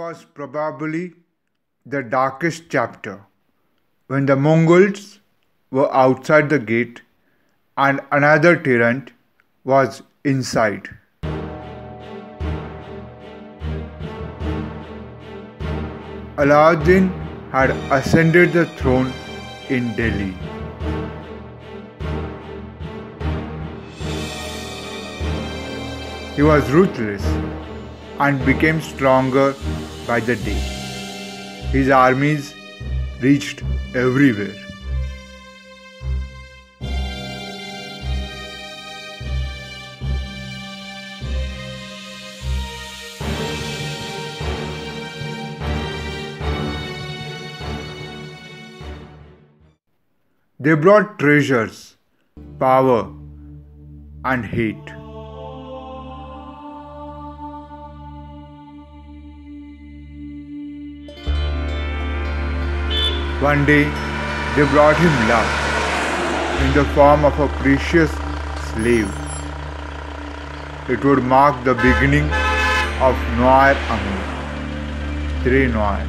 was probably the darkest chapter, when the Mongols were outside the gate and another tyrant was inside. Alauddin had ascended the throne in Delhi. He was ruthless and became stronger by the day. His armies reached everywhere. They brought treasures, power, and hate. One day, they brought him luck in the form of a precious slave. It would mark the beginning of Noir Amour, Très Noir.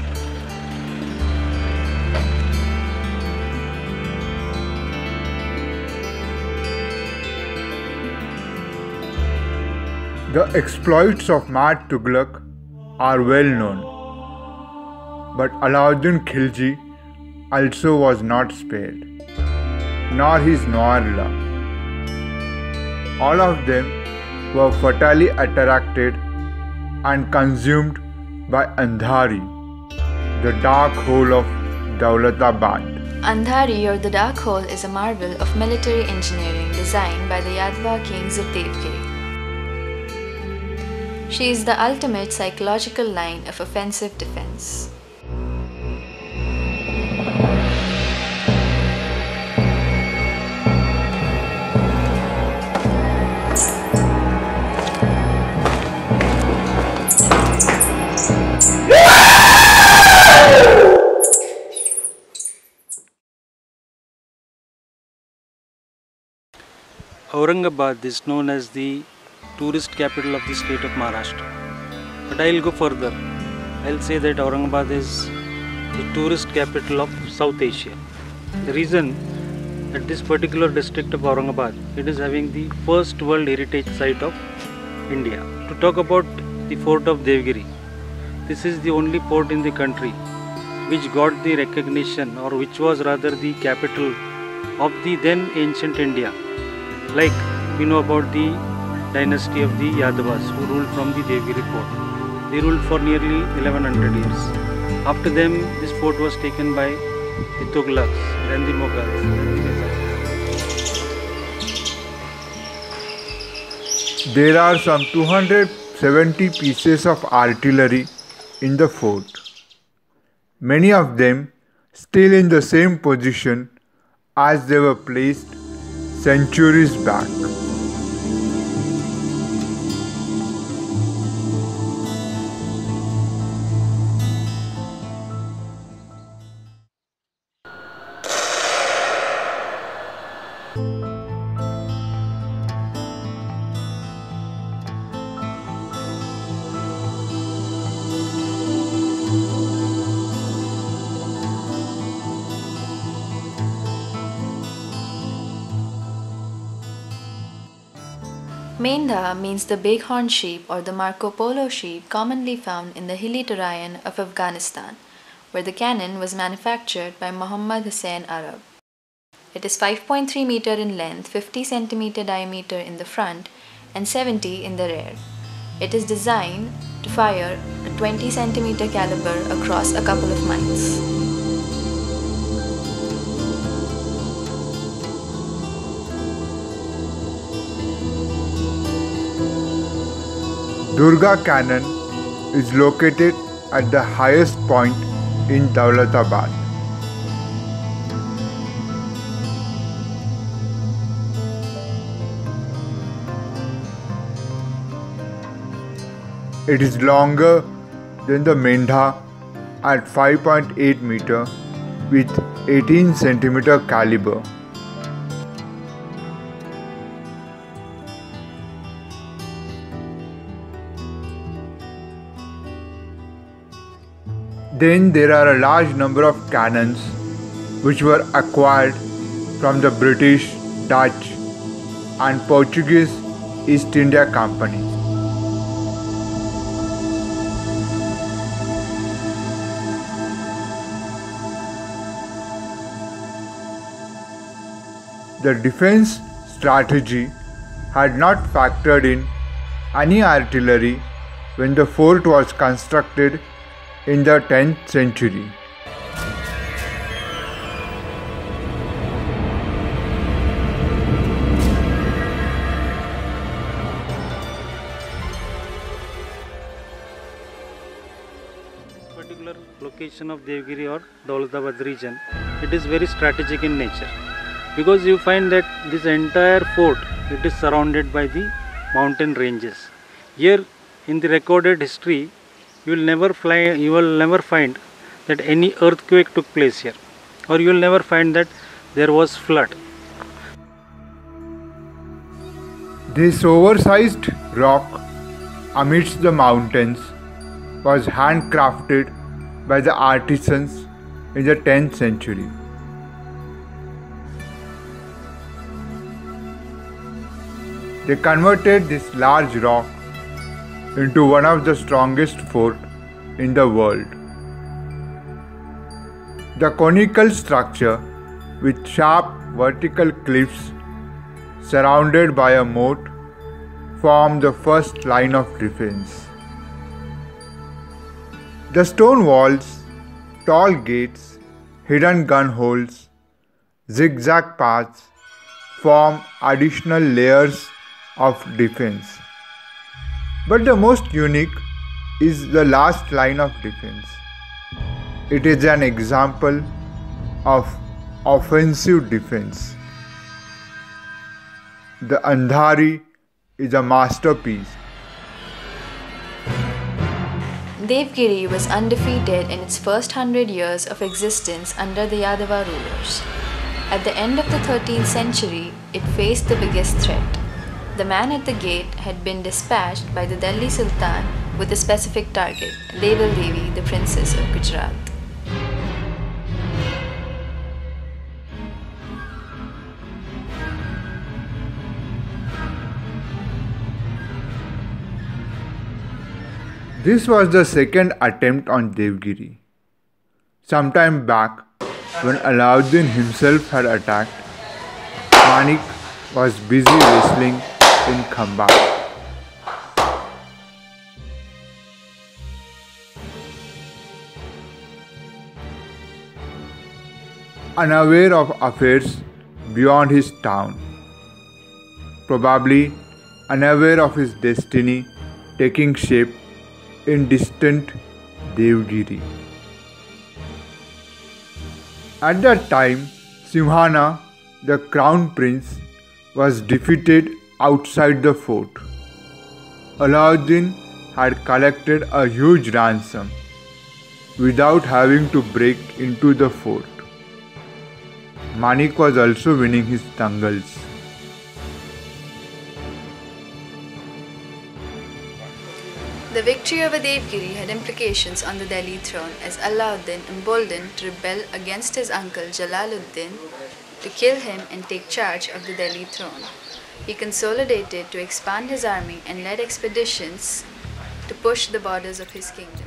The exploits of Mad Tughlaq are well known, but Alauddin Khilji also was not spared, nor his Noir-la. All of them were fatally attracted and consumed by Andhari, the dark hole of Daulatabad. Andhari, or the Dark Hole, is a marvel of military engineering designed by the Yadava kings of Devgiri. She is the ultimate psychological line of offensive defense. Aurangabad is known as the tourist capital of the state of Maharashtra. But I'll go further. I'll say that Aurangabad is the tourist capital of South Asia. The reason that this particular district of Aurangabad, it is having the first World Heritage Site of India. To talk about the fort of Devgiri, this is the only fort in the country which got the recognition, or which was rather the capital of the then ancient India. Like we know about the dynasty of the Yadavas who ruled from the Devgiri fort. They ruled for nearly 1100 years. After them, this fort was taken by the Tughlaqs, then the Mughals, then the Nizams. There are some 270 pieces of artillery in the fort. Many of them still in the same position as they were placed centuries back. Mendha means the bighorn sheep or the Marco Polo sheep commonly found in the hilly terrain of Afghanistan, where the cannon was manufactured by Muhammad Hussain Arab. It is 5.3 meter in length, 50 centimeter diameter in the front, and 70 in the rear. It is designed to fire a 20 centimeter caliber across a couple of miles. Durga Cannon is located at the highest point in Daulatabad. It is longer than the Mendha at 5.8 meter with 18 centimeter caliber. Then there are a large number of cannons which were acquired from the British, Dutch and Portuguese East India Company. The defense strategy had not factored in any artillery when the fort was constructed in the 10th century. This particular location of Devgiri or Daulatabad region, it is very strategic in nature, because you find that this entire fort, it is surrounded by the mountain ranges. Here in the recorded history, you will never find that any earthquake took place here, or you will never find that there was flood. This oversized rock amidst the mountains was handcrafted by the artisans in the 10th century. They converted this large rock into one of the strongest forts in the world. The conical structure with sharp vertical cliffs surrounded by a moat formed the first line of defense. The stone walls, tall gates, hidden gun holes, zigzag paths form additional layers of defense. But the most unique is the last line of defense. It is an example of offensive defense. The Andhari is a masterpiece. Devgiri was undefeated in its first 100 years of existence under the Yadava rulers. At the end of the 13th century, it faced the biggest threat. The man at the gate had been dispatched by the Delhi Sultan with a specific target, Deval Devi, the Princess of Gujarat. This was the second attempt on Devgiri. Sometime back, when Alauddin himself had attacked, Manik was busy wrestling in Khamba. Unaware of affairs beyond his town, probably unaware of his destiny taking shape in distant Devgiri. At that time, Simhana, the crown prince, was defeated outside the fort. Alauddin had collected a huge ransom without having to break into the fort. Manik was also winning his dangals. The victory over Devgiri had implications on the Delhi throne, as Alauddin, emboldened to rebel against his uncle Jalaluddin, to kill him and take charge of the Delhi throne. He consolidated to expand his army and led expeditions to push the borders of his kingdom.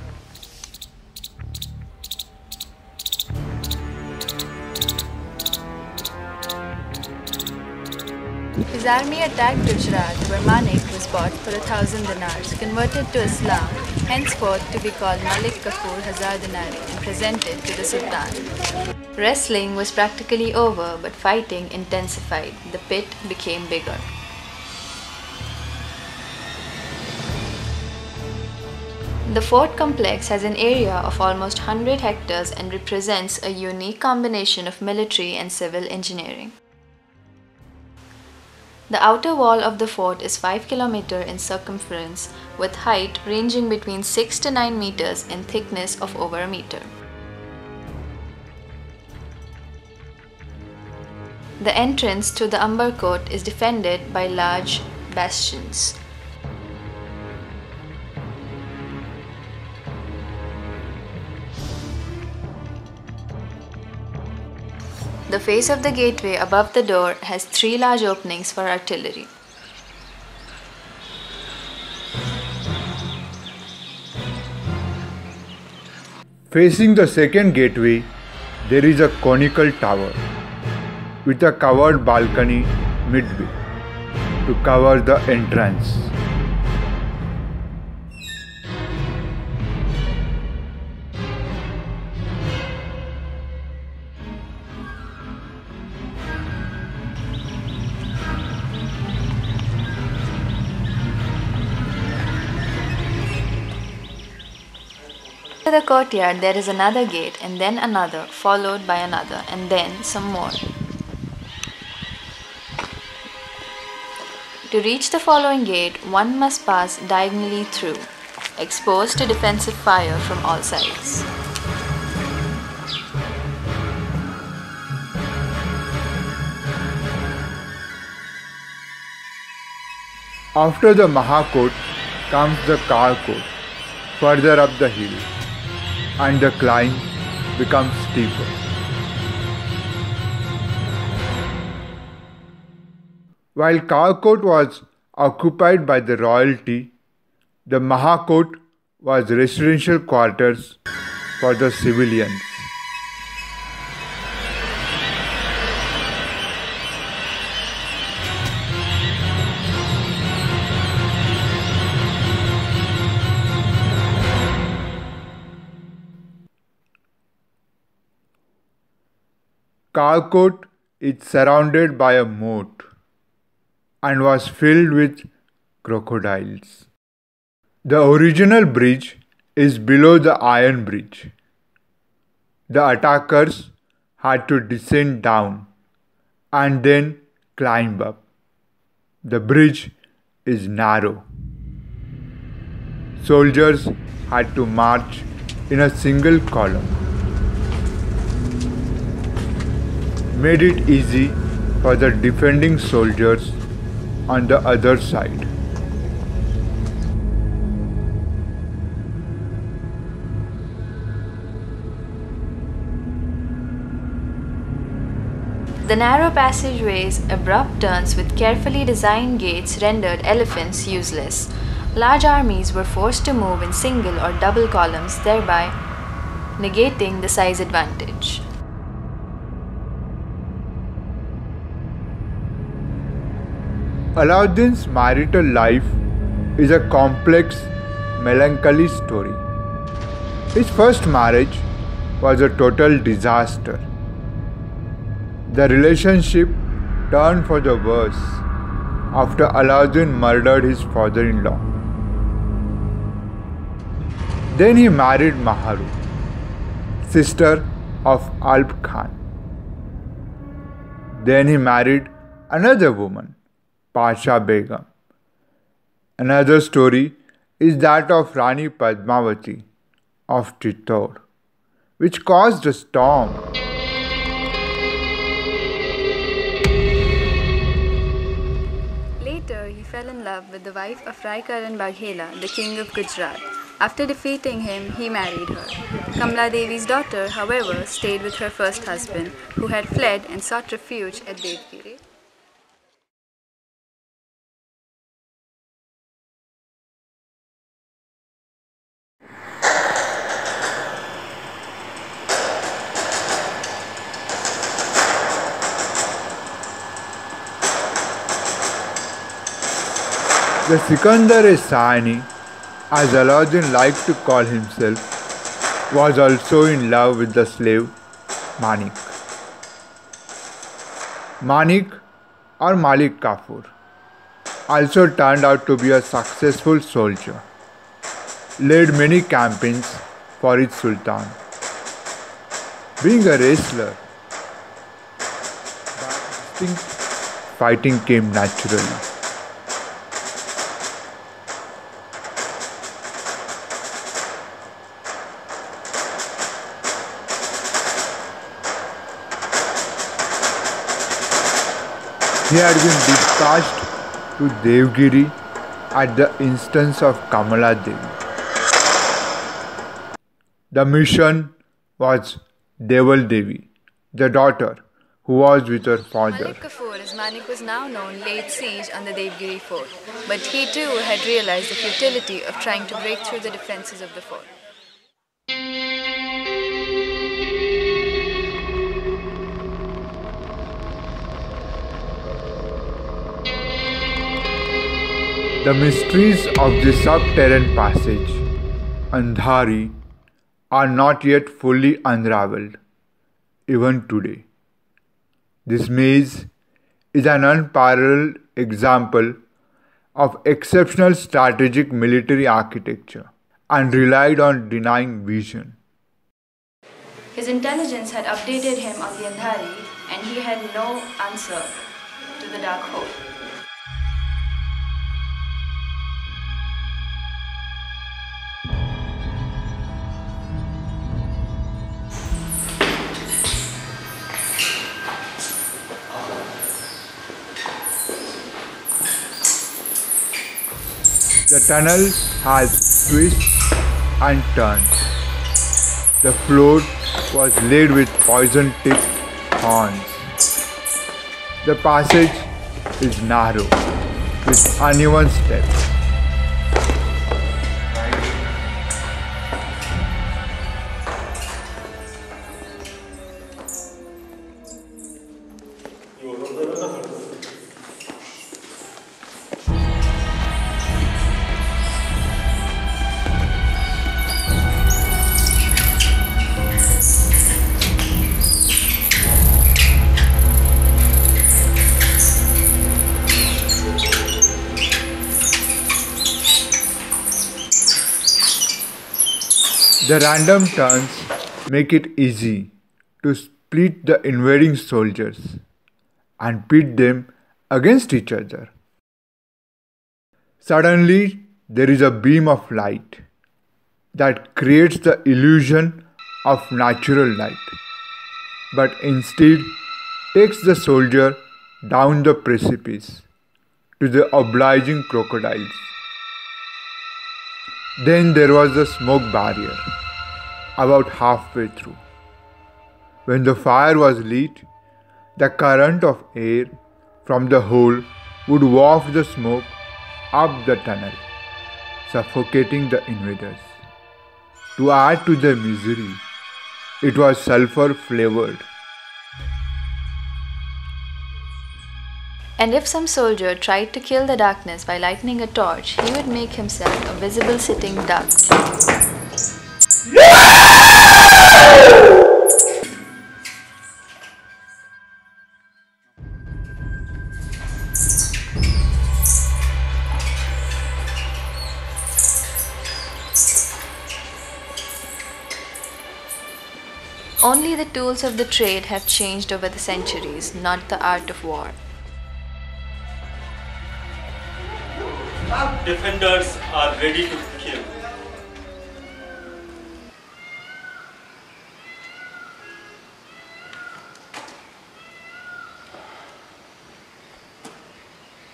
His army attacked Gujarat, where Manik was bought for 1,000 dinars, converted to Islam, henceforth to be called Malik Kafur Hazar Dinari, and presented to the Sultan. Wrestling was practically over, but fighting intensified. The pit became bigger. The fort complex has an area of almost 100 hectares and represents a unique combination of military and civil engineering. The outer wall of the fort is 5 km in circumference, with height ranging between 6 to 9 meters and thickness of over a meter. The entrance to the Ambar Court is defended by large bastions. The face of the gateway above the door has 3 large openings for artillery. Facing the second gateway, there is a conical tower with a covered balcony midway to cover the entrance. After the courtyard, there is another gate, and then another, followed by another, and then some more. To reach the following gate, one must pass diagonally through, exposed to defensive fire from all sides. After the Mahakot comes the Kalkot, further up the hill, and the climb becomes steeper. While Kalkot was occupied by the royalty, the Mahakot was residential quarters for the civilians. Kalkot is surrounded by a moat and was filled with crocodiles. The original bridge is below the iron bridge. The attackers had to descend down and then climb up. The bridge is narrow. Soldiers had to march in a single column. Made it easy for the defending soldiers on the other side. The narrow passageways, abrupt turns with carefully designed gates rendered elephants useless. Large armies were forced to move in single or double columns, thereby negating the size advantage. Alauddin's marital life is a complex, melancholy story. His first marriage was a total disaster. The relationship turned for the worse after Alauddin murdered his father-in-law. Then he married Maharu, sister of Alp Khan. Then he married another woman, Pasha Begum. Another story is that of Rani Padmavati of Chittor, which caused a storm. Later, he fell in love with the wife of Rai Karan Baghela, the king of Gujarat. After defeating him, he married her. Kamla Devi's daughter, however, stayed with her first husband, who had fled and sought refuge at Devgiri. The Sikandar-e-Sahani, as Alauddin liked to call himself, was also in love with the slave Manik. Manik, or Malik Kafur, also turned out to be a successful soldier, led many campaigns for its sultan. Being a wrestler, the instinct fighting came naturally. He had been dispatched to Devgiri at the instance of Kamala Devi. The mission was Deval Devi, the daughter who was with her father. Malik Kafur, as Manik was now known, laid siege on the Devgiri fort, but he too had realized the futility of trying to break through the defenses of the fort. The mysteries of the subterranean passage, Andhari, are not yet fully unraveled, even today. This maze is an unparalleled example of exceptional strategic military architecture and relied on denying vision. His intelligence had updated him on the Andhari, and he had no answer to the dark hole. The tunnel has twists and turns. The floor was laid with poison-tipped thorns. The passage is narrow, with uneven steps. The random turns make it easy to split the invading soldiers and pit them against each other. Suddenly, there is a beam of light that creates the illusion of natural light, but instead takes the soldier down the precipice to the obliging crocodiles. Then there was the smoke barrier, about halfway through. When the fire was lit, the current of air from the hole would waft the smoke up the tunnel, suffocating the invaders. To add to their misery, it was sulfur flavored. And if some soldier tried to kill the darkness by lighting a torch, he would make himself a visible sitting duck. Only the tools of the trade have changed over the centuries, not the art of war. Defenders are ready to kill.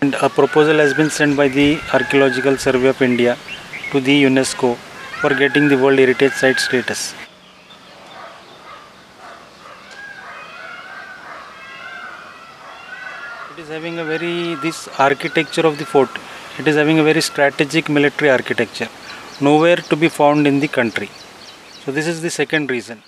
And a proposal has been sent by the Archaeological Survey of India to the UNESCO for getting the World Heritage Site status. It is having a this architecture of the fort, it is having a very strategic military architecture, nowhere to be found in the country. So this is the second reason.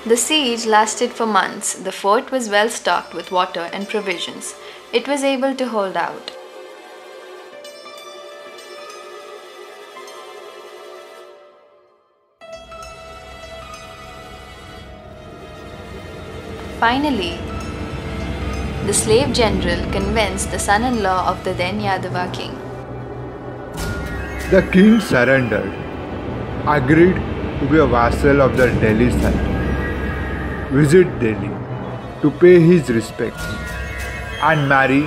The siege lasted for months. The fort was well stocked with water and provisions. It was able to hold out. Finally, the slave general convinced the son-in-law of the then Yadava king. The king surrendered, agreed to be a vassal of the Delhi Sultan, visit Delhi to pay his respects, and marry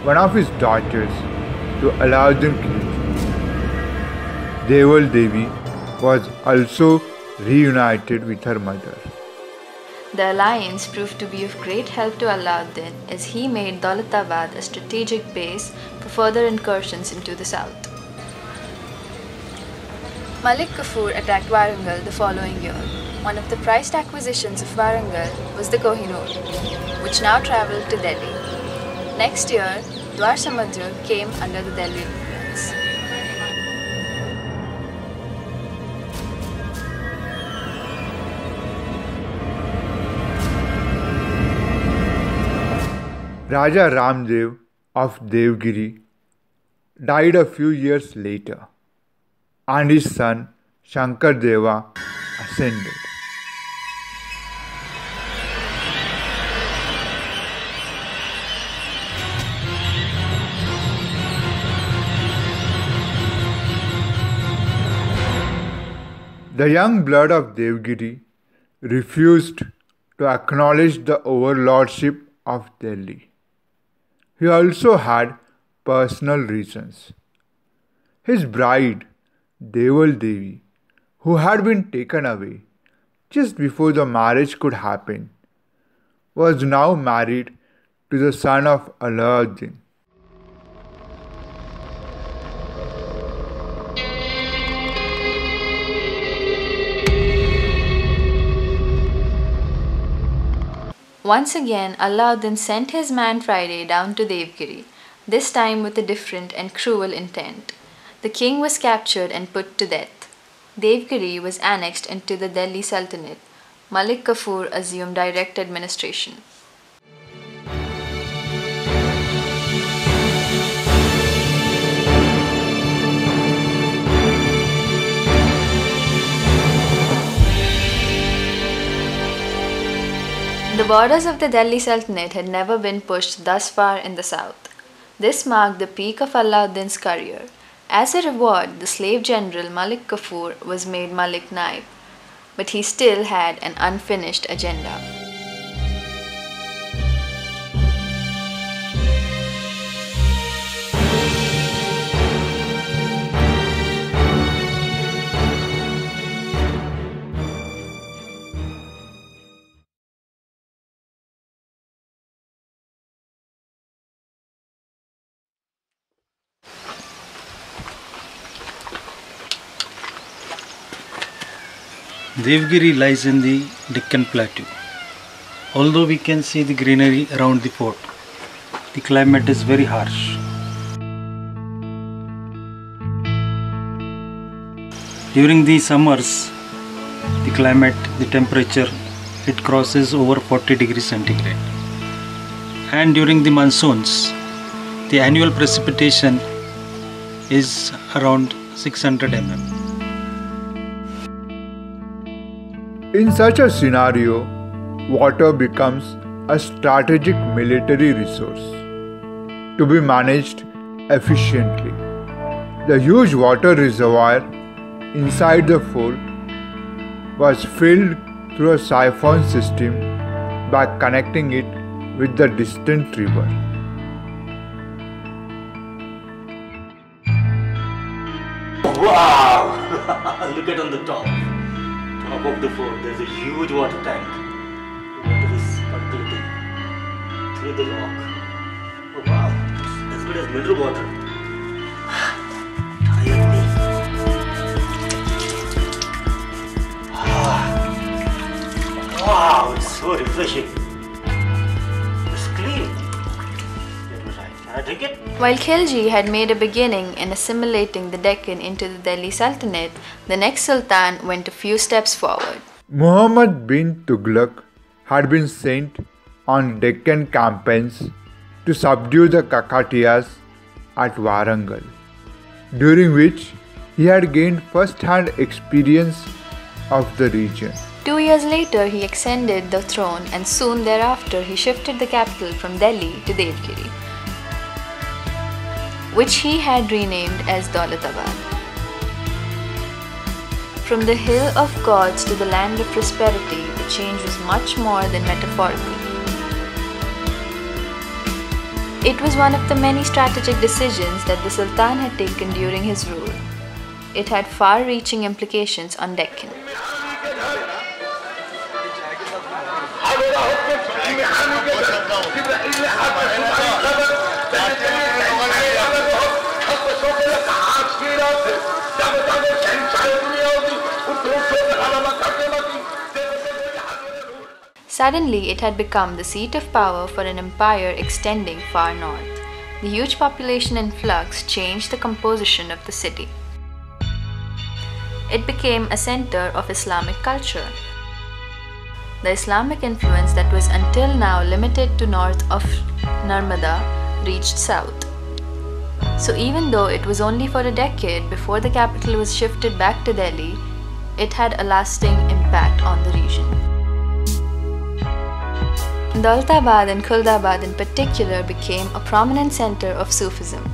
one of his daughters to Alauddin Khilji. Deval Devi was also reunited with her mother. The alliance proved to be of great help to Alauddin as he made Daulatabad a strategic base for further incursions into the south. Malik Kafur attacked Warangal the following year. One of the prized acquisitions of Warangal was the Kohinoor, which now travelled to Delhi. Next year, Dwar Samudra came under the Delhi influence. Raja Ramdev of Devgiri died a few years later, and his son Shankar Deva ascended. The young blood of Devgiri refused to acknowledge the overlordship of Delhi. He also had personal reasons. His bride, Deval Devi, who had been taken away just before the marriage could happen, was now married to the son of Alauddin. Once again, Alauddin sent his man Friday down to Devgiri, this time with a different and cruel intent. The king was captured and put to death. Devgiri was annexed into the Delhi Sultanate. Malik Kafur assumed direct administration. The borders of the Delhi Sultanate had never been pushed thus far in the south. This marked the peak of Alauddin's career. As a reward, the slave general Malik Kafur was made Malik Naib, but he still had an unfinished agenda. Devgiri lies in the Deccan Plateau. Although we can see the greenery around the fort, the climate is very harsh. During the summers, the temperature, it crosses over 40 degrees centigrade. And during the monsoons, the annual precipitation is around 600 mm. In such a scenario, water becomes a strategic military resource to be managed efficiently. The huge water reservoir inside the fort was filled through a siphon system by connecting it with the distant river. Wow! Look at on the top of the fort. There's a huge water tank. Water is circulating through the rock. Oh wow! It's as good as mineral water. Tired me. Wow! It's so refreshing. It's clean. Let me try. Can I drink it? While Khilji had made a beginning in assimilating the Deccan into the Delhi Sultanate, the next Sultan went a few steps forward. Muhammad bin Tughlaq had been sent on Deccan campaigns to subdue the Kakatiyas at Warangal, during which he had gained first-hand experience of the region. 2 years later, he ascended the throne, and soon thereafter he shifted the capital from Delhi to Devgiri, which he had renamed as Daulatabad. From the hill of gods to the land of prosperity, the change was much more than metaphorical. It was one of the many strategic decisions that the Sultan had taken during his rule. It had far-reaching implications on Deccan. Suddenly, it had become the seat of power for an empire extending far north. The huge population influx changed the composition of the city. It became a center of Islamic culture. The Islamic influence that was until now limited to north of Narmada reached south. So even though it was only for a decade before the capital was shifted back to Delhi, it had a lasting impact on the region. Daulatabad and Khuldabad in particular became a prominent center of Sufism.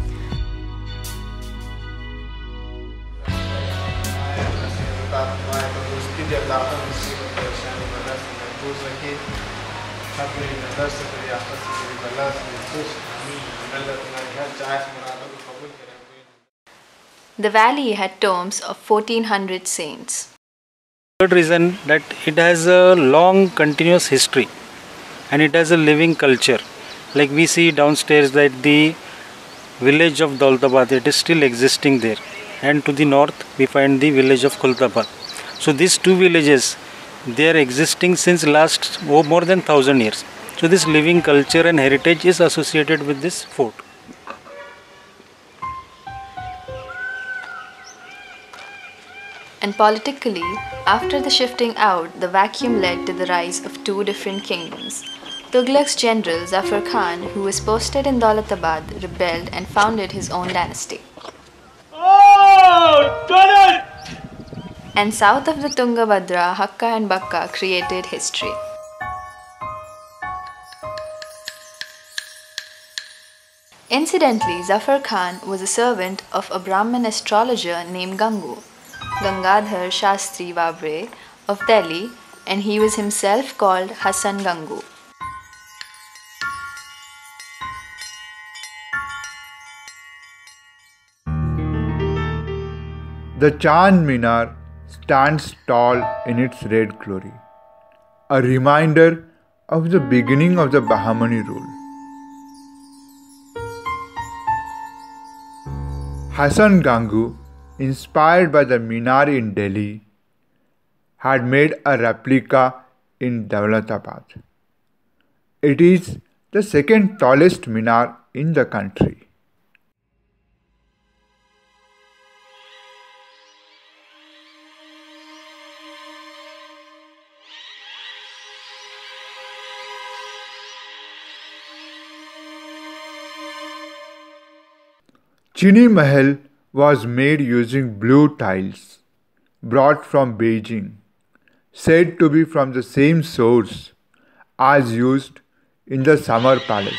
The valley had tombs of 1400 saints. Third reason that it has a long continuous history and it has a living culture. Like we see downstairs that the village of Daulatabad, it is still existing there, and to the north we find the village of Khuldabad. So these two villages, they are existing since last more than 1000 years. So this living culture and heritage is associated with this fort. And politically, after the shifting out, the vacuum led to the rise of two different kingdoms. Tughlaq's general Zafar Khan, who was posted in Daulatabad, rebelled and founded his own dynasty. Oh, done it! And south of the Tungabhadra, Hakka and Bakka created history. Incidentally, Zafar Khan was a servant of a Brahmin astrologer named Gangu, Gangadhar Shastri Babre of Delhi, and he was himself called Hassan Gangu. The Chand Minar stands tall in its red glory, a reminder of the beginning of the Bahmani rule. Hassan Gangu, inspired by the Minar in Delhi, had made a replica in Daulatabad. It is the second tallest Minar in the country. Chini Mahal was made using blue tiles brought from Beijing, said to be from the same source as used in the Summer Palace.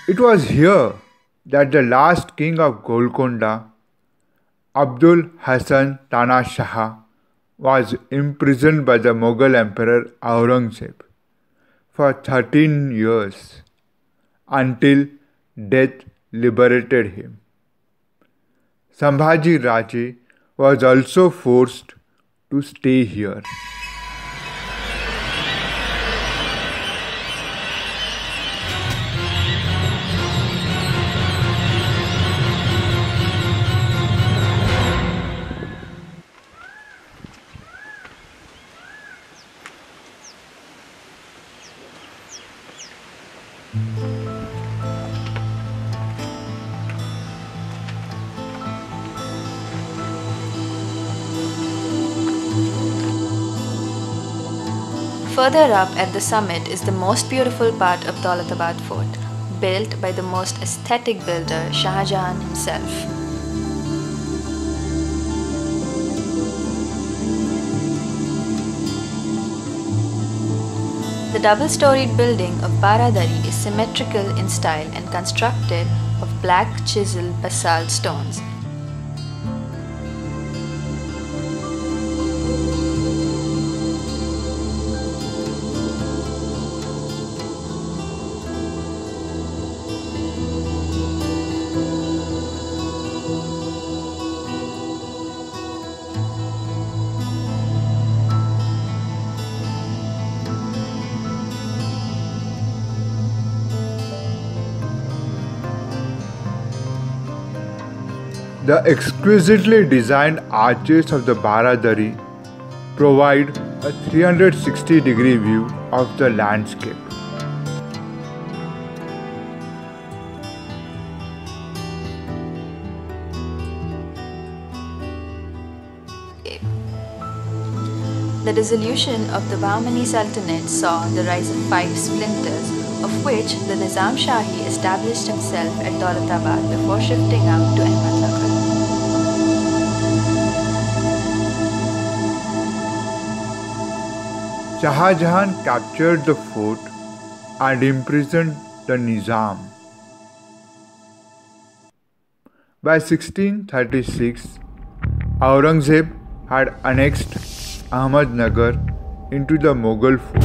It was here that the last king of Golconda, Abdul Hassan Tana Shah, was imprisoned by the Mughal Emperor Aurangzeb for 13 years until death liberated him. Sambhaji Raje was also forced to stay here. Further up at the summit is the most beautiful part of Daulatabad Fort, built by the most aesthetic builder, Shah Jahan himself. The double-storied building of Baradari is symmetrical in style and constructed of black chiseled basalt stones. The exquisitely designed arches of the Baradari provide a 360-degree view of the landscape. The dissolution of the Bahmani Sultanate saw the rise of 5 splinters, of which the Nizam Shahi established himself at Daulatabad before shifting out to Ahmednagar. Shah Jahan captured the fort and imprisoned the Nizam. By 1636, Aurangzeb had annexed Ahmednagar into the Mughal fort.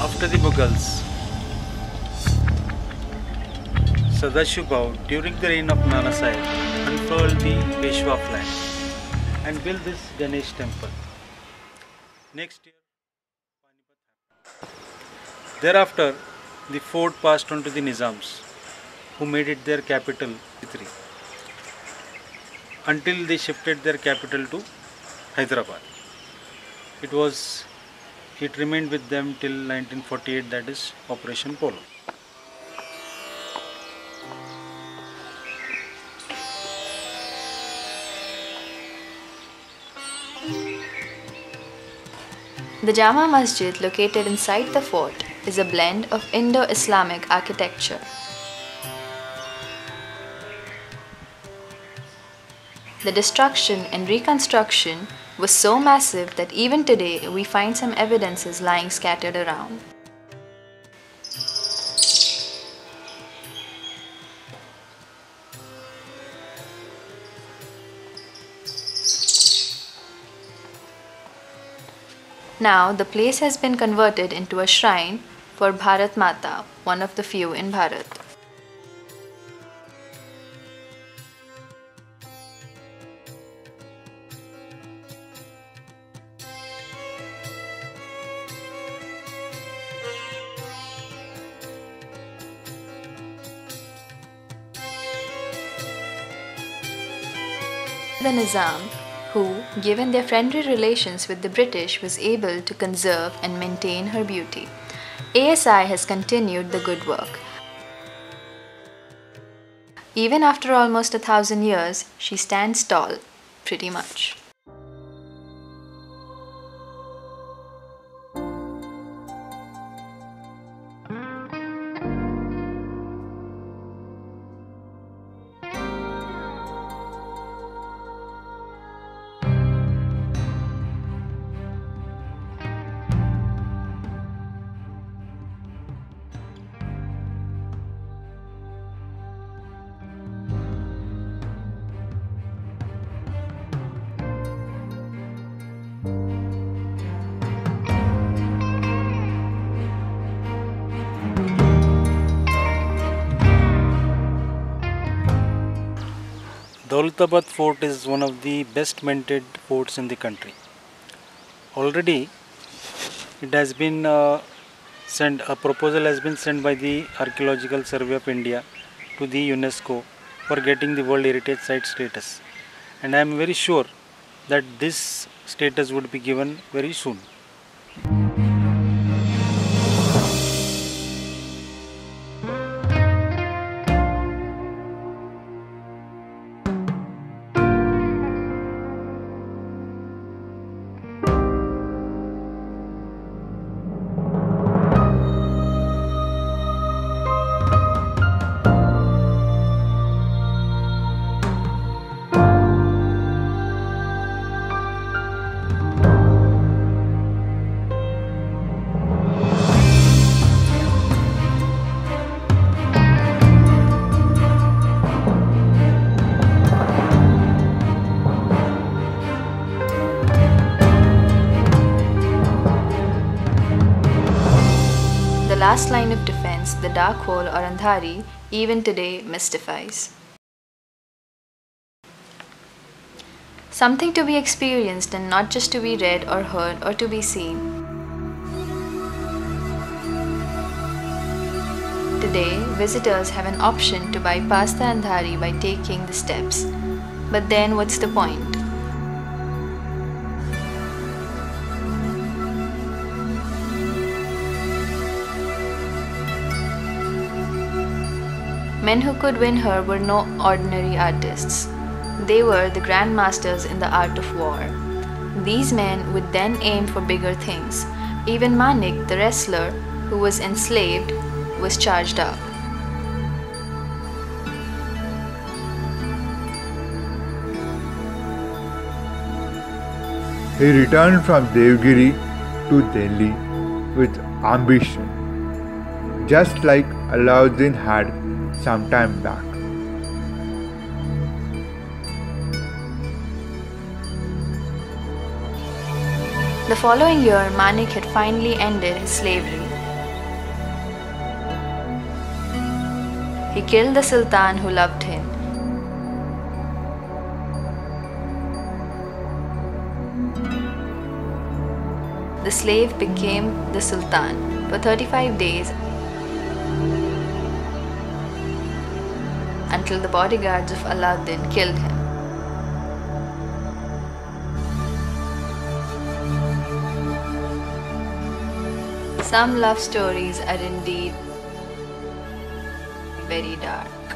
After the Mughals, Sadashiv during the reign of Nana Sahib unfurled the Peshwa flag and built this Ganesh temple. Next year, thereafter, the fort passed on to the Nizams, who made it their capital until they shifted their capital to Hyderabad. It remained with them till 1948, that is Operation Polo. The Jama Masjid located inside the fort is a blend of Indo-Islamic architecture. The destruction and reconstruction was so massive that even today we find some evidences lying scattered around. Now the place has been converted into a shrine for Bharat Mata, one of the few in Bharat. The Nizam, who, given their friendly relations with the British, was able to conserve and maintain her beauty. ASI has continued the good work. Even after almost 1,000 years, she stands tall, pretty much. Daulatabad fort is one of the best maintained forts in the country. Already it has been a proposal has been sent by the Archaeological Survey of India to the UNESCO for getting the World Heritage Site status. And I am very sure that this status would be given very soon. The last line of defense, the dark hole or Andhari, even today mystifies. Something to be experienced and not just to be read or heard or to be seen. Today, visitors have an option to bypass the Andhari by taking the steps. But then what's the point? Men who could win her were no ordinary artists. They were the grandmasters in the art of war. These men would then aim for bigger things. Even Manik, the wrestler, who was enslaved, was charged up. He returned from Devgiri to Delhi with ambition, just like Alauddin had some time back. The following year, Manik had finally ended his slavery. He killed the Sultan who loved him. The slave became the Sultan for 35 days until the bodyguards of Alauddin killed him. Some love stories are indeed very dark.